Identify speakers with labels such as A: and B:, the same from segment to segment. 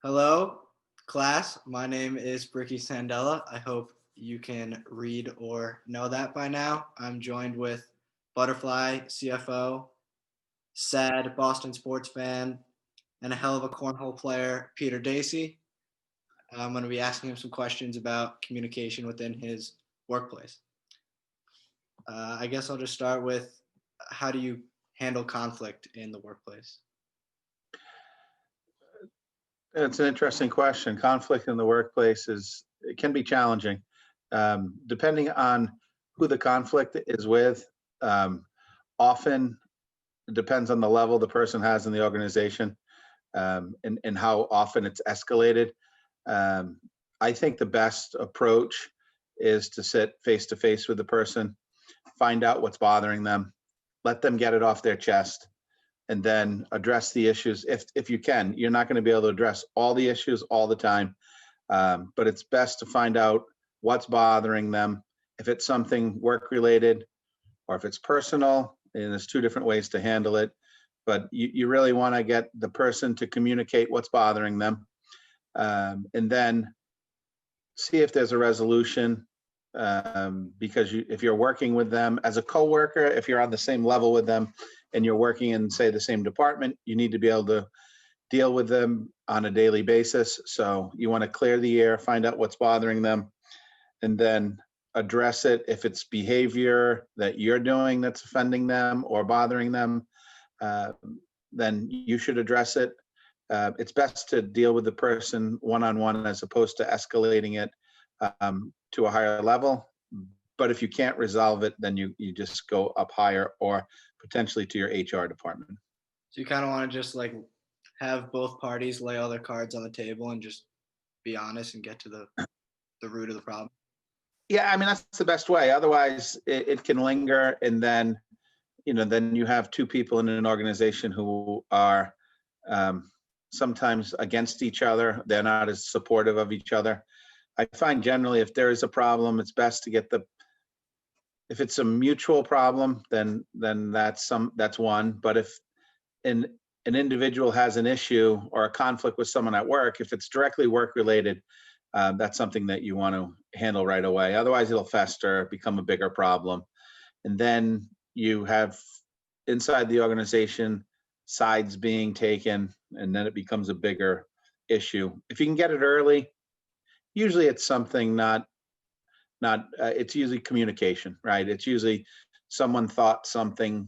A: Hello, class. My name is Bricky Sandella. I hope you can read or know that by now. I'm joined with Butterfly, CFO, sad Boston sports fan, and a hell of a cornhole player, Peter Dacey. I'm going to be asking him some questions about communication within his workplace. I guess I'll just start with how do you handle conflict in the workplace?
B: It's an interesting question. Conflict in the workplace it can be challenging, depending on who the conflict is with. Um, Often it depends on the level the person has in the organization, and how often it's escalated. Um, I think the best approach is to sit face to face with the person, find out what's bothering them, let them get it off their chest, and then address the issues if you can. You're not going to be able to address all the issues all the time, but it's best to find out what's bothering them. If it's something work related or if it's personal, and there's two different ways to handle it. But you really want to get the person to communicate what's bothering them, and then see if there's a resolution. Because if you're working with them as a coworker, if you're on the same level with them and you're working in, say, the same department, you need to be able to deal with them on a daily basis. So you want to clear the air, find out what's bothering them, and then address it. If it's behavior that you're doing that's offending them or bothering them, uh, then you should address it. It's best to deal with the person one-on-one as opposed to escalating it to a higher level. But if you can't resolve it, then you just go up higher or potentially to your HR department.
A: So you kind of want to just like have both parties lay all their cards on the table and just be honest and get to the root of the problem.
B: Yeah, I mean, that's the best way. Otherwise, it can linger, and then you have two people in an organization who are sometimes against each other. They're not as supportive of each other. I find generally if there is a problem, it's best to get if it's a mutual problem, then that's one. But if an individual has an issue or a conflict with someone at work, if it's directly work related, that's something that you want to handle right away. Otherwise, it'll fester, become a bigger problem, and then you have inside the organization sides being taken, and then it becomes a bigger issue. If you can get it early, usually it's something not it's usually communication, right? It's usually someone thought something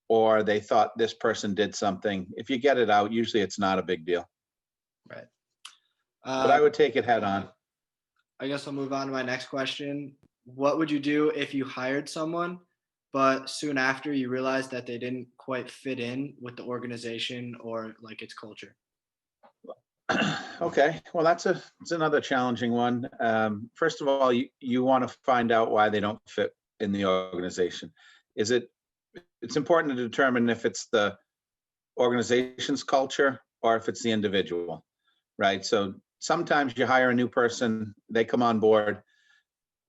B: or they thought this person did something. If you get it out, usually it's not a big deal.
A: Right.
B: But I would take it head on.
A: I guess I'll move on to my next question. What would you do if you hired someone, but soon after you realized that they didn't quite fit in with the organization or like its culture?
B: Okay, well, it's another challenging one. First of all, you want to find out why they don't fit in the organization. It's important to determine if it's the organization's culture or if it's the individual, right? So sometimes you hire a new person, they come on board,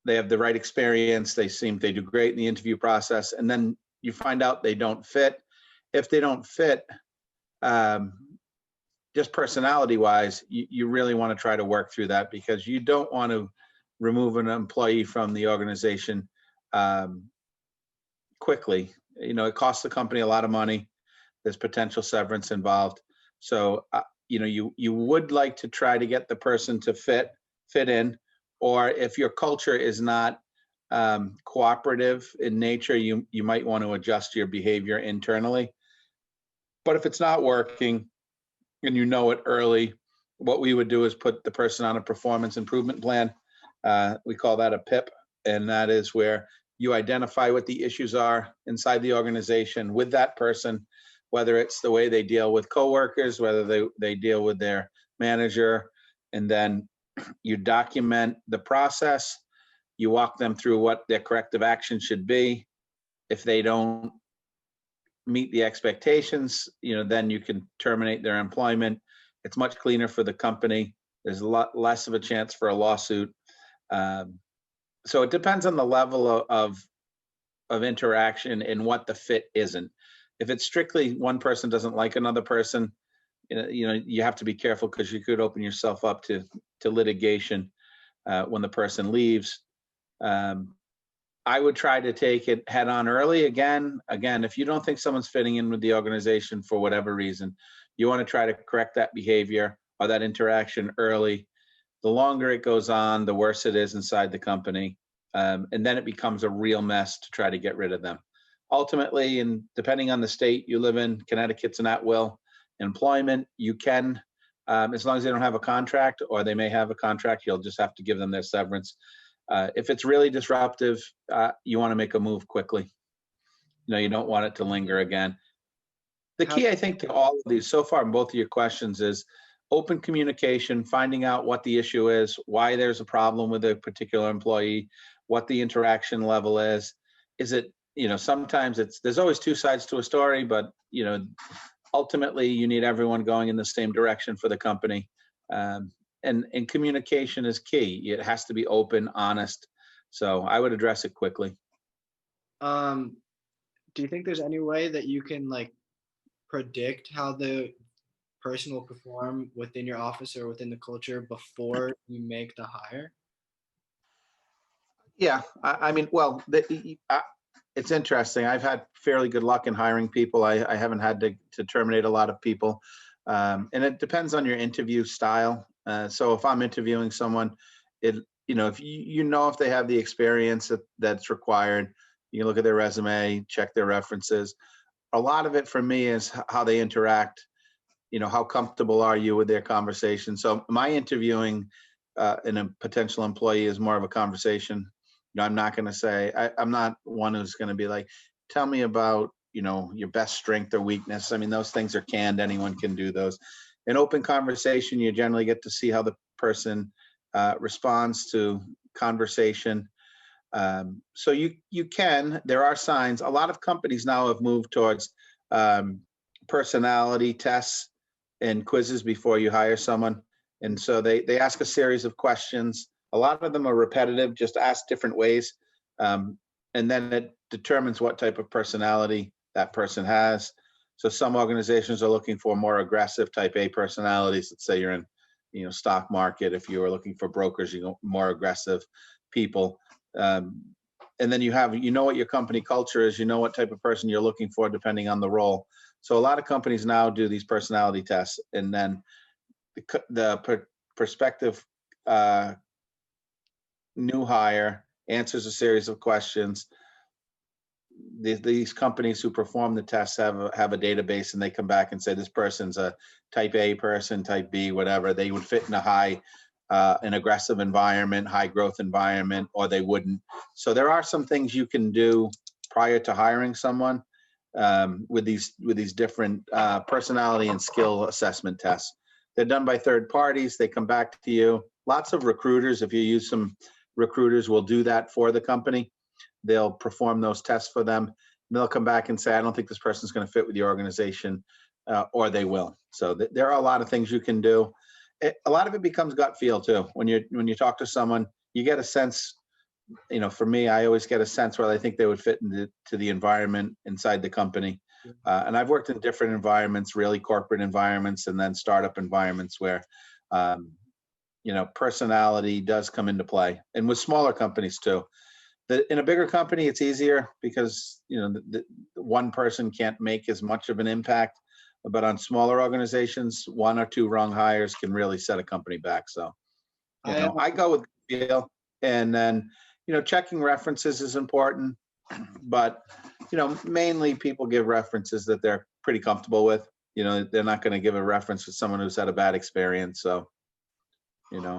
B: they have the right experience, they do great in the interview process, and then you find out they don't fit. If they don't fit, just personality wise, you really want to try to work through that, because you don't want to remove an employee from the organization quickly. It costs the company a lot of money. There's potential severance involved. So, you would like to try to get the person to fit in, or if your culture is not cooperative in nature, you might want to adjust your behavior internally. But if it's not working, and you know it early, what we would do is put the person on a performance improvement plan. We call that a PIP, and that is where you identify what the issues are inside the organization with that person, whether it's the way they deal with coworkers, whether they deal with their manager, and then you document the process. You walk them through what their corrective action should be. If they don't meet the expectations, then you can terminate their employment. It's much cleaner for the company. There's a lot less of a chance for a lawsuit. So it depends on the level of interaction and what the fit isn't. If it's strictly one person doesn't like another person, you have to be careful because you could open yourself up to litigation when the person leaves. Um, I would try to take it head on early. Again, if you don't think someone's fitting in with the organization for whatever reason, you want to try to correct that behavior or that interaction early. The longer it goes on, the worse it is inside the company. And then it becomes a real mess to try to get rid of them. Ultimately, and depending on the state you live in, Connecticut's an at-will employment. You can, as long as they don't have a contract, or they may have a contract, you'll just have to give them their severance. If it's really disruptive, you want to make a move quickly. You don't want it to linger again. The
A: How,
B: key, I think, to all of these so far in both of your questions is open communication, finding out what the issue is, why there's a problem with a particular employee, what the interaction level is. Is it, sometimes there's always two sides to a story, but, ultimately you need everyone going in the same direction for the company. And communication is key. It has to be open, honest. So I would address it quickly.
A: do you think there's any way that you can like predict how the person will perform within your office or within the culture before you make the hire?
B: Yeah, I mean, well, it's interesting. I've had fairly good luck in hiring people. I haven't had to terminate a lot of people. And it depends on your interview style. So if I'm interviewing someone, if if they have the experience that's required, you can look at their resume, check their references. A lot of it for me is how they interact. How comfortable are you with their conversation? So my interviewing in a potential employee is more of a conversation. I'm not going to say, I'm not one who's going to be like, tell me about, your best strength or weakness. I mean, those things are canned. Anyone can do those. In open conversation, you generally get to see how the person responds to conversation. So there are signs. A lot of companies now have moved towards personality tests and quizzes before you hire someone. And so they ask a series of questions. A lot of them are repetitive, just asked different ways. And then it determines what type of personality that person has. So some organizations are looking for more aggressive type A personalities. Let's say you're in, stock market. If you are looking for brokers, you go more aggressive people. And then you know what your company culture is. You know what type of person you're looking for depending on the role. So a lot of companies now do these personality tests, and then the prospective new hire answers a series of questions. These companies who perform the tests have a database, and they come back and say this person's a type A person, type B, whatever. They would fit in an aggressive environment, high growth environment, or they wouldn't. So there are some things you can do prior to hiring someone with these different personality and skill assessment tests. They're done by third parties. They come back to you. Lots of recruiters, if you use some recruiters, will do that for the company. They'll perform those tests for them. And they'll come back and say, I don't think this person's going to fit with the organization, or they will. So there are a lot of things you can do. A lot of it becomes gut feel too. When you talk to someone, you get a sense. For me, I always get a sense where I think they would fit into the environment inside the company. And I've worked in different environments, really corporate environments, and then startup environments where, personality does come into play, and with smaller companies too. In a bigger company, it's easier because the one person can't make as much of an impact. But on smaller organizations, one or two wrong hires can really set a company back. So, I go with feel, and then checking references is important. But mainly people give references that they're pretty comfortable with. They're not going to give a reference to someone who's had a bad experience. So,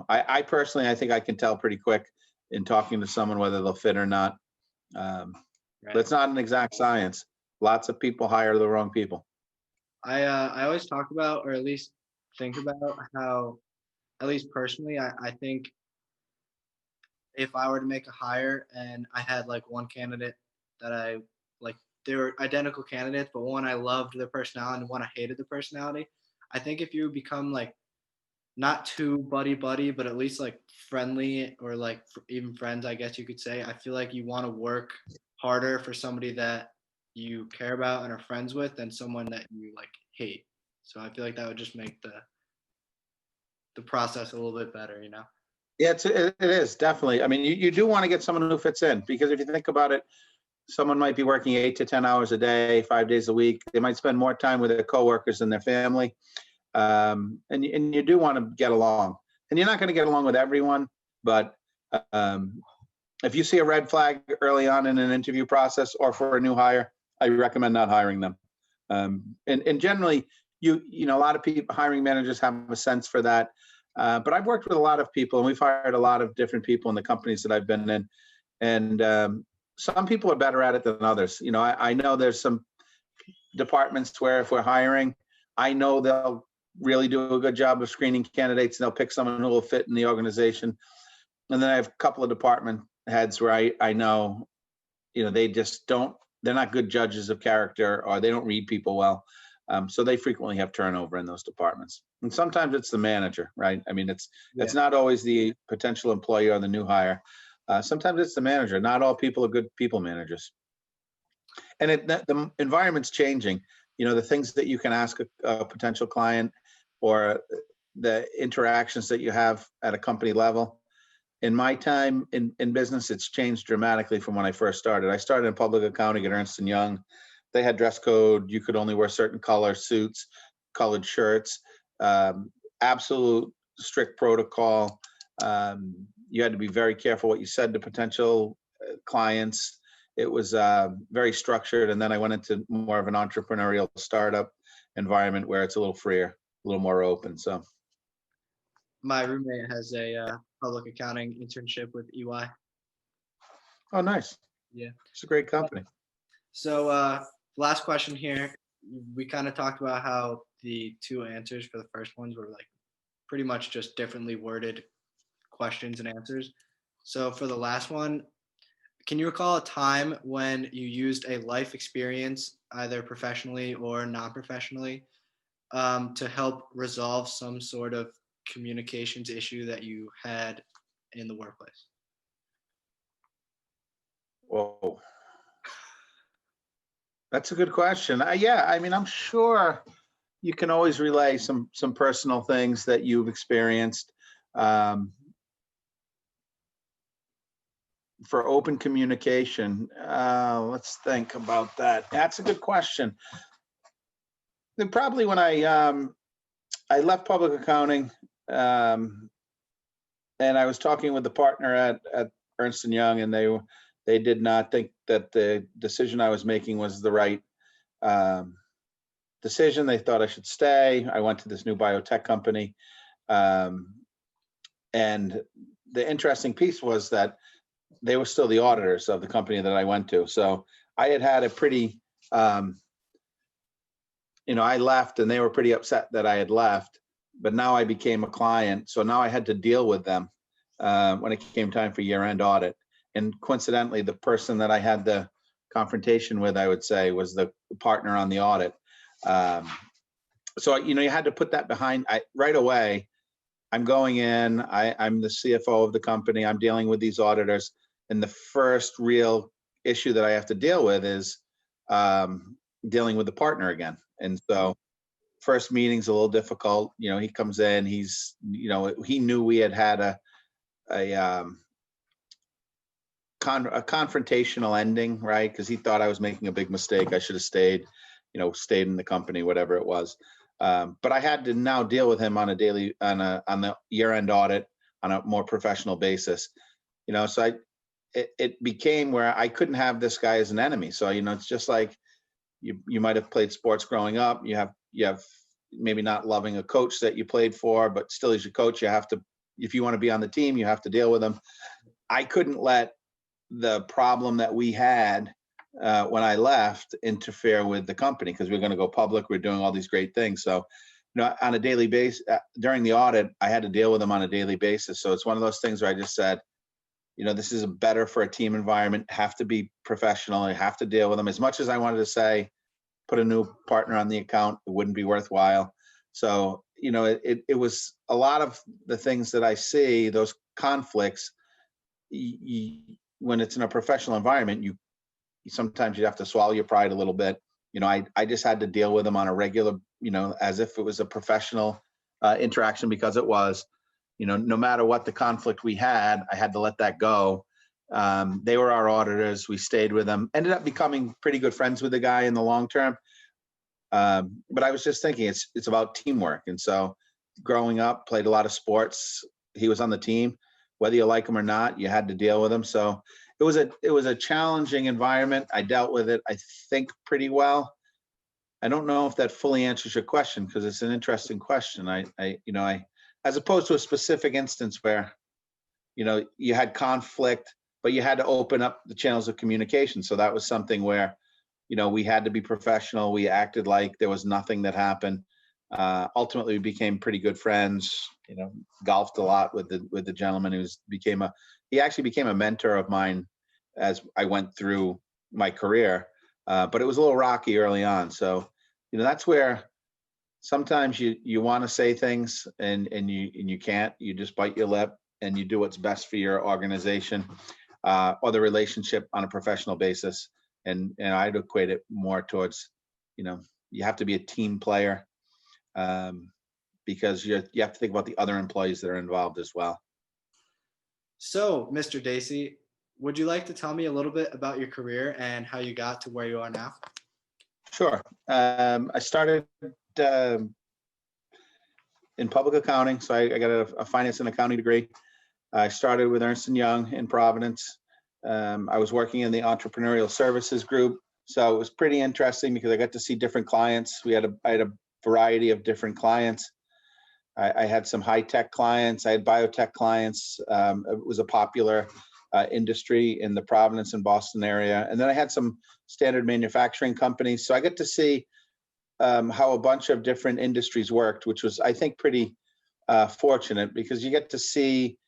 B: I personally, I think I can tell pretty quick in talking to someone whether they'll fit or not. But it's not an exact science. Lots of people hire the wrong people.
A: I always talk about, or at least think about how, at least personally, I think if I were to make a hire and I had like one candidate that I like, they were identical candidates, but one I loved their personality and one I hated the personality. I think if you become like not too buddy, but at least like friendly or like even friends, I guess you could say, I feel like you want to work harder for somebody that you care about and are friends with than someone that you like hate. So I feel like that would just make the process a little bit better, you know?
B: Yeah, it is definitely. I mean, you do want to get someone who fits in, because if you think about it, someone might be working 8 to 10 hours a day, 5 days a week. They might spend more time with their coworkers and their family. And you do want to get along. And you're not going to get along with everyone, but if you see a red flag early on in an interview process or for a new hire, I recommend not hiring them. And generally, you know, a lot of people, hiring managers have a sense for that. But I've worked with a lot of people, and we've hired a lot of different people in the companies that I've been in. And some people are better at it than others. You know, I know there's some departments where if we're hiring, I know they'll really do a good job of screening candidates, and they'll pick someone who will fit in the organization. And then I have a couple of department heads where I know, you know, they just don't, they're not good judges of character, or they don't read people well. So they frequently have turnover in those departments. And sometimes it's the manager, right? I mean, it's not always the potential employee or the new hire. Sometimes it's the manager. Not all people are good people managers. And the environment's changing. You know, the things that you can ask a potential client, or the interactions that you have at a company level. In my time in business, it's changed dramatically from when I first started. I started in public accounting at Ernst & Young. They had dress code. You could only wear certain color suits, colored shirts, absolute strict protocol. You had to be very careful what you said to potential clients. It was very structured. And then I went into more of an entrepreneurial startup environment where it's a little freer, a little more open. So
A: My roommate has a public accounting internship with EY.
B: oh, nice.
A: Yeah.
B: It's a great company.
A: So last question here. We kind of talked about how the two answers for the first ones were like pretty much just differently worded questions and answers. So for the last one, can you recall a time when you used a life experience, either professionally or non-professionally, to help resolve some sort of communications issue that you had in the workplace?
B: Whoa. That's a good question. Yeah, I mean, I'm sure you can always relay some personal things that you've experienced. For open communication, let's think about that. That's a good question. Then probably when I left public accounting, and I was talking with the partner at Ernst & Young, and they did not think that the decision I was making was the right decision. They thought I should stay. I went to this new biotech company. And the interesting piece was that they were still the auditors of the company that I went to. So I had a pretty, you know, I left and they were pretty upset that I had left, but now I became a client. So now I had to deal with them when it came time for year-end audit. And coincidentally, the person that I had the confrontation with, I would say, was the partner on the audit. So, you know, you had to put that behind right away. I'm going in, I'm the CFO of the company. I'm dealing with these auditors. And the first real issue that I have to deal with is dealing with the partner again. And so first meeting's a little difficult. You know, he comes in, he's, you know, he knew we had a confrontational ending, right? Because he thought I was making a big mistake. I should have stayed in the company, whatever it was. But I had to now deal with him on the year-end audit on a more professional basis. You know, so it became where I couldn't have this guy as an enemy. So, you know, it's just like you might have played sports growing up. You have maybe not loving a coach that you played for, but still as your coach, you have to, if you want to be on the team, you have to deal with them. I couldn't let the problem that we had when I left interfere with the company, because we're going to go public. We're doing all these great things. So, you know, on a daily basis, during the audit, I had to deal with them on a daily basis. So it's one of those things where I just said, you know, this is better for a team environment, have to be professional. I have to deal with them. As much as I wanted to say, put a new partner on the account, it wouldn't be worthwhile. So, you know, it was a lot of the things that I see, those conflicts, when it's in a professional environment, sometimes you have to swallow your pride a little bit. You know, I just had to deal with them on a regular as if it was a professional interaction, because it was. No matter what the conflict we had, I had to let that go. They were our auditors. We stayed with them. Ended up becoming pretty good friends with the guy in the long term. But I was just thinking, it's about teamwork. And so, growing up, played a lot of sports. He was on the team, whether you like him or not. You had to deal with him. So it was a challenging environment. I dealt with it, I think, pretty well. I don't know if that fully answers your question, because it's an interesting question. I as opposed to a specific instance where, you had conflict, but you had to open up the channels of communication. So that was something where, we had to be professional. We acted like there was nothing that happened. Ultimately, we became pretty good friends. Golfed a lot with the gentleman he actually became a mentor of mine as I went through my career. But it was a little rocky early on. So, that's where sometimes you want to say things and you can't. You just bite your lip and you do what's best for your organization or the relationship on a professional basis. And I'd equate it more towards, you have to be a team player, because you have to think about the other employees that are involved as well.
A: So, Mr. Dacey, would you like to tell me a little bit about your career and how you got to where you are now?
B: Sure. I started in public accounting, so I got a finance and accounting degree. I started with Ernst & Young in Providence. I was working in the entrepreneurial services group, so it was pretty interesting because I got to see different clients. I had a variety of different clients. I had some high-tech clients. I had biotech clients. It was a popular industry in the Providence and Boston area. And then I had some standard manufacturing companies. So I got to see how a bunch of different industries worked, which was, I think, pretty fortunate, because you get to see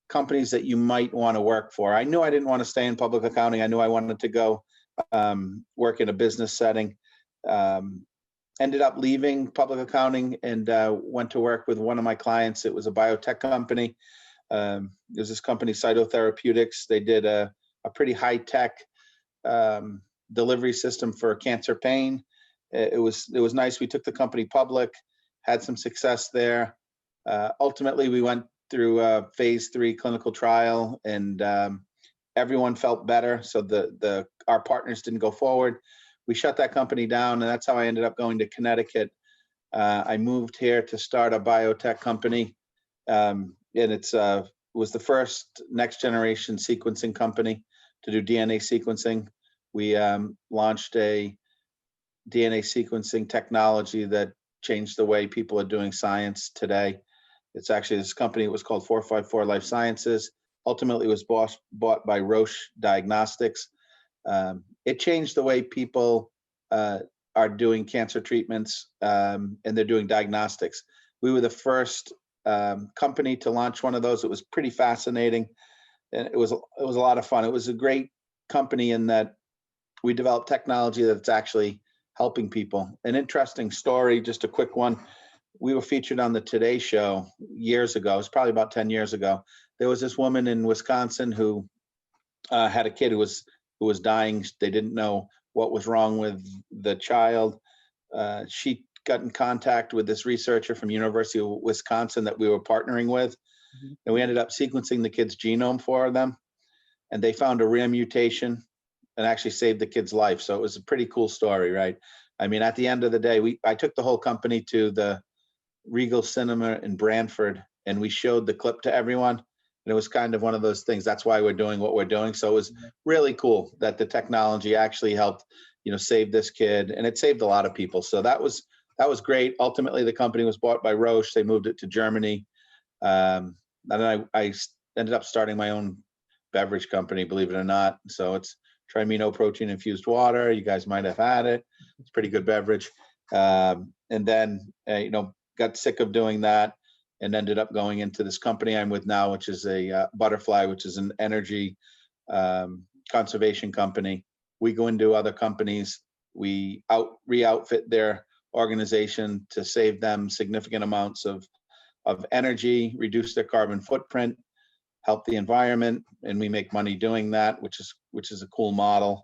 B: companies that you might want to work for. I knew I didn't want to stay in public accounting. I knew I wanted to go work in a business setting. Ended up leaving public accounting and went to work with one of my clients. It was a biotech company. It was this company, Cytotherapeutics. They did a pretty high-tech delivery system for cancer pain. It was nice. We took the company public, had some success there. Ultimately, we went through a phase 3 clinical trial, and everyone felt better. So our partners didn't go forward. We shut that company down, and that's how I ended up going to Connecticut. I moved here to start a biotech company, and it was the first next generation sequencing company to do DNA sequencing. We launched a DNA sequencing technology that changed the way people are doing science today. It's actually, this company was called 454 Life Sciences. Ultimately, it was bought by Roche Diagnostics. It changed the way people are doing cancer treatments, and they're doing diagnostics. We were the first company to launch one of those. It was pretty fascinating, and it was a lot of fun. It was a great company in that we developed technology that's actually helping people. An interesting story, just a quick one. We were featured on the Today Show years ago. It was probably about 10 years ago. There was this woman in Wisconsin who had a kid who was dying. They didn't know what was wrong with the child. She got in contact with this researcher from University of Wisconsin that we were partnering with. Mm-hmm. And we ended up sequencing the kid's genome for them. And they found a rare mutation and actually saved the kid's life. So it was a pretty cool story, right? I mean, at the end of the day, I took the whole company to the Regal Cinema in Branford, and we showed the clip to everyone. And it was kind of one of those things. That's why we're doing what we're doing. So it was really cool that the technology actually helped, save this kid, and it saved a lot of people. So that was great. Ultimately, the company was bought by Roche. They moved it to Germany. And then I ended up starting my own beverage company, believe it or not. So it's Trimino protein infused water. You guys might have had it. It's a pretty good beverage. And then, got sick of doing that and ended up going into this company I'm with now, which is a Butterfly, which is an energy conservation company. We go into other companies. We re-outfit their organization to save them significant amounts of energy, reduce their carbon footprint, help the environment, and we make money doing that, which is a cool model.